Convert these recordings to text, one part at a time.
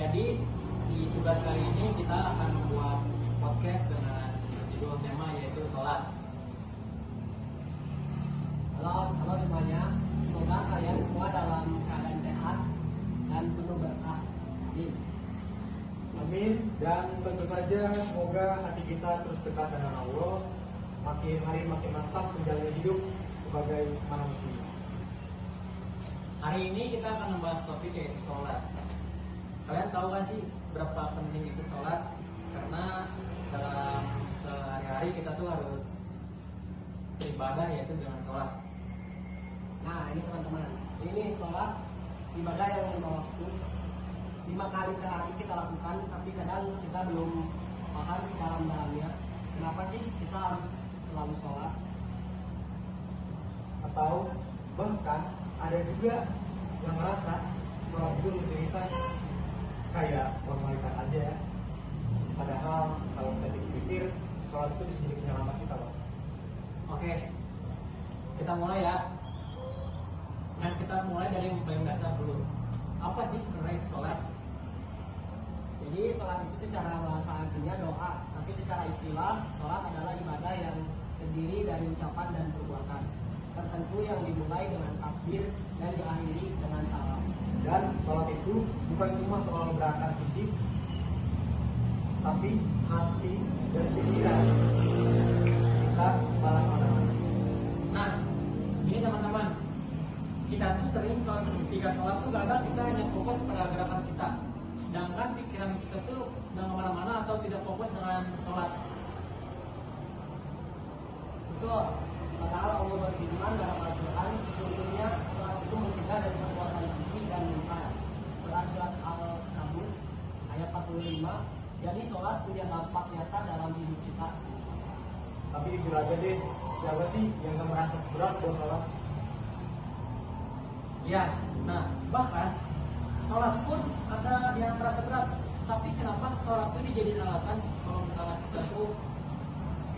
Jadi di tugas kali ini kita akan membuat podcast dengan judul tema yaitu sholat. Halo semuanya, semoga kalian semua dalam keadaan sehat dan penuh berkah. Amin. Dan tentu saja semoga hati kita terus dekat dengan Allah, makin hari makin mantap menjalani hidup sebagai manusia. Hari ini kita akan membahas topik yaitu sholat. Kalian tahu gak sih berapa penting itu sholat? Karena dalam sehari-hari kita tuh harus beribadah yaitu dengan sholat. Nah ini teman-teman, ini sholat ibadah yang 5 waktu, 5 kali sehari kita lakukan, tapi kadang kita belum paham sedalam-dalamnya. Kenapa sih kita harus selalu sholat? Atau bahkan ada juga yang merasa sholat itu rutinitas kayak formalitas aja ya. Padahal kalau kita pikir sholat itu bisa jadi penyelamat kita loh. Oke, kita mulai ya. Nah, kita mulai dari yang paling dasar dulu. Apa sih sebenarnya sholat? Jadi sholat itu secara bahasa artinya doa, tapi secara istilah sholat adalah ibadah yang terdiri dari ucapan dan perbuatan tertentu yang dimulai dengan takbir dan diakhiri dengan salam. Dan sholat itu bukan cuma soal gerakan fisik, tapi hati dan pikiran kita malah mana-mana. Nah, ini teman-teman, kita tuh sering kalau ketika sholat tuh kadang kita hanya fokus pada gerakan kita, sedangkan pikiran kita tuh sedang kemana-mana atau tidak fokus dengan sholat. Betul. Padahal Allah berfirman dalam Al-Quran, sesungguhnya sholat itu mencegah dari perbuatan keji dan munkar. Surat Al-Kabut ayat 45. Jadi sholat punya dampak nyata dalam hidup kita. Tapi jujur aja deh, siapa sih yang gak merasa seberat buat sholat? Ya, nah bahkan sholat pun ada yang merasa berat. Tapi kenapa sholat itu dijadiin alasan kalau misalnya kita tuh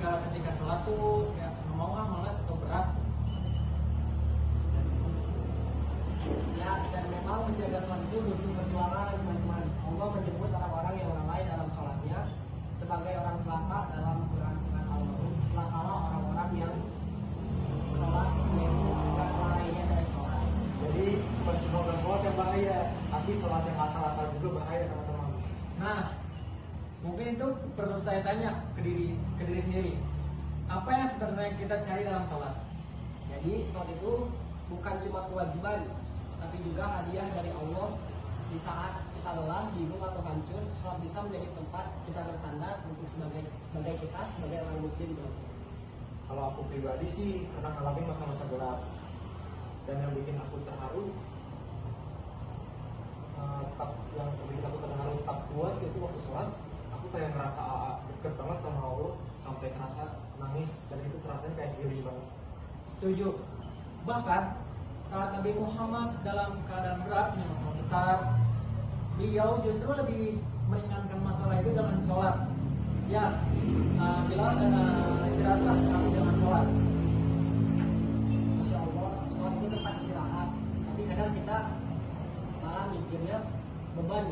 ketika sholat tuh ya mau malas atau berat? Ya, dan memang menjaga sholat itu butuh perjuangan, teman-teman. Allah menyebut orang-orang yang lalai dalam sholatnya sebagai orang celaka dalam Quran surat Al-Maun. Celakalah orang-orang yang sholat yaitu yang lalainya dari sholat. Jadi bukan cuma udah sholat yang bahaya, tapi sholat yang asal-asal juga bahaya teman-teman. Nah, mungkin itu perlu saya tanya ke diri sendiri. Apa yang sebenarnya kita cari dalam sholat? Jadi sholat itu bukan cuma kewajiban, tapi juga hadiah dari Allah. Di saat kita lelah, bingung atau hancur, sholat bisa menjadi tempat kita bersandar untuk sebagai kita sebagai orang muslim. Kalau aku pribadi sih pernah ngalamin masa-masa gelap, dan yang bikin aku terharu, tak kuat itu waktu sholat, aku kayak ngerasa deket banget sama Allah sampai ngerasa nangis, dan itu terasanya kayak healing banget. Setuju. Bahkan saat Nabi Muhammad dalam keadaan berat, masalah besar, beliau justru lebih meringankan masalah itu dengan sholat. Ya, Bilal istirahatlah kamu dengan sholat. Masya Allah, sholat itu tempat istirahat. Tapi kadang kita malah mikirnya beban.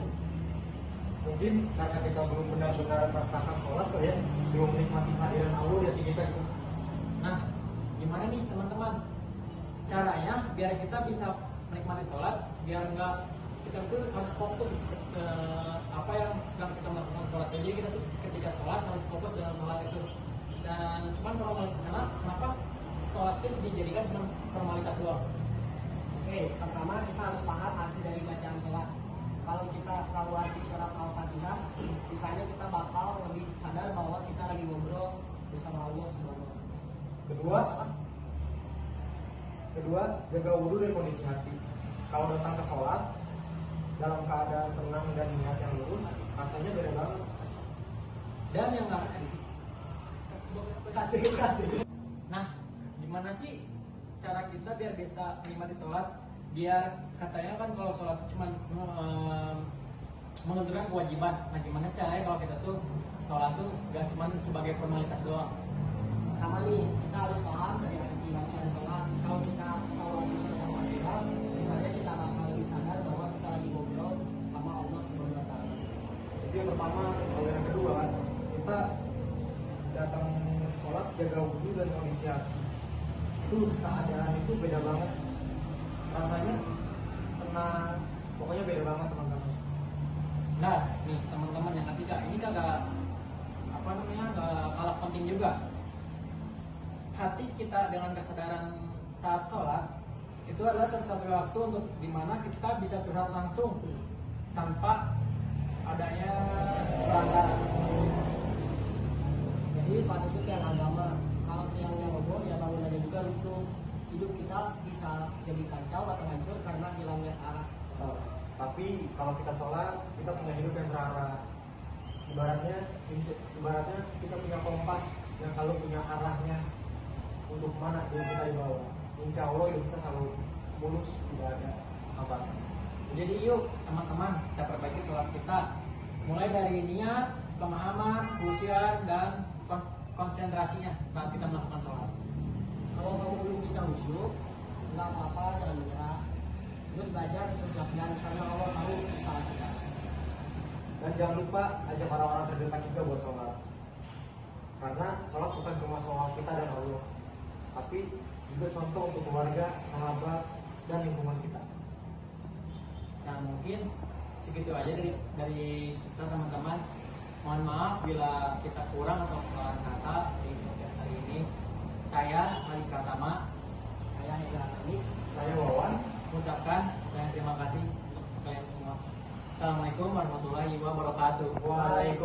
Mungkin karena kita belum benar-benar merasakan sholat kali ya, belum menikmati kehadiran Allah di hati kita itu. Nah, gimana nih teman-teman? Caranya biar kita bisa menikmati sholat, biar enggak kita tuh harus fokus ke apa yang sedang kita melakukan sholat. Jadi kita tuh ketika sholat harus fokus dengan sholat itu. Dan cuman kalau kenapa sholat itu dijadikan cuma formalitas doang? Oke, pertama kita harus paham arti dari bacaan sholat. Kalau kita tahu arti surat Al-Fatihah, misalnya kita bakal lebih sadar bahwa kita lagi ngobrol bersama Allah Subhanahu wa Ta'ala. Kedua, jaga wudhu dan kondisi hati. Kalau datang ke sholat dalam keadaan tenang dan niat yang lurus, rasanya beda banget. Dan yang nah, gimana sih cara kita biar bisa menikmati sholat? Biar katanya kan kalau sholat itu cuma menunturkan kewajiban. Nah, gimana caranya kalau kita tuh sholat tuh gak cuma sebagai formalitas doang? Pertama nih, kita harus paham dari arti bacaan sholat. Kalau kita tahu arti surat Al-Fatihah, misalnya kita bakal lebih sadar bahwa kita lagi ngobrol sama Allah sebelum datang. Itu yang pertama. Kalau yang kedua, kita datang sholat jaga wudhu dan kondisi hati. Itu keadaan itu beda banget. Rasanya tenang, pokoknya beda banget teman-teman. Nah, nih teman-teman yang ketiga, ini kagak apa namanya, gak kalah penting juga. Hati kita dengan kesadaran saat sholat itu adalah satu-satu waktu untuk dimana kita bisa curhat langsung tanpa adanya perantara. Jadi saat itu yang agama, kalau yang ngobrol ya bangun aja juga lucu. Hidup kita bisa jadi kacau atau hancur karena hilangnya arah. Tapi kalau kita sholat, kita punya hidup yang terarah. Ibaratnya kita punya kompas yang selalu punya arahnya untuk mana hidup kita dibawa. Insya Allah hidup kita selalu mulus, tidak ada hambatan. Jadi yuk teman-teman, kita perbaiki sholat kita. Mulai dari niat, pemahaman, khusyuk, dan konsentrasinya saat kita melakukan sholat. Kalau kamu belum bisa khusyuk, nggak apa-apa, jangan menyerah. Terus belajar, terus latihan, karena Allah tahu kesalahan kita. Dan jangan lupa ajak orang-orang terdekat juga buat sholat. Karena sholat bukan cuma soal kita dan Allah, tapi juga contoh untuk keluarga, sahabat, dan lingkungan kita. Nah mungkin segitu aja dari kita teman-teman. Mohon maaf bila kita kurang atau kesalahan kata di podcast kali ini. Saya Ali Pratama, Saya Hendra Tani. Saya Wawan. mengucapkan banyak terima kasih untuk kalian semua. Assalamualaikum warahmatullahi wabarakatuh. Waalaikumsalam.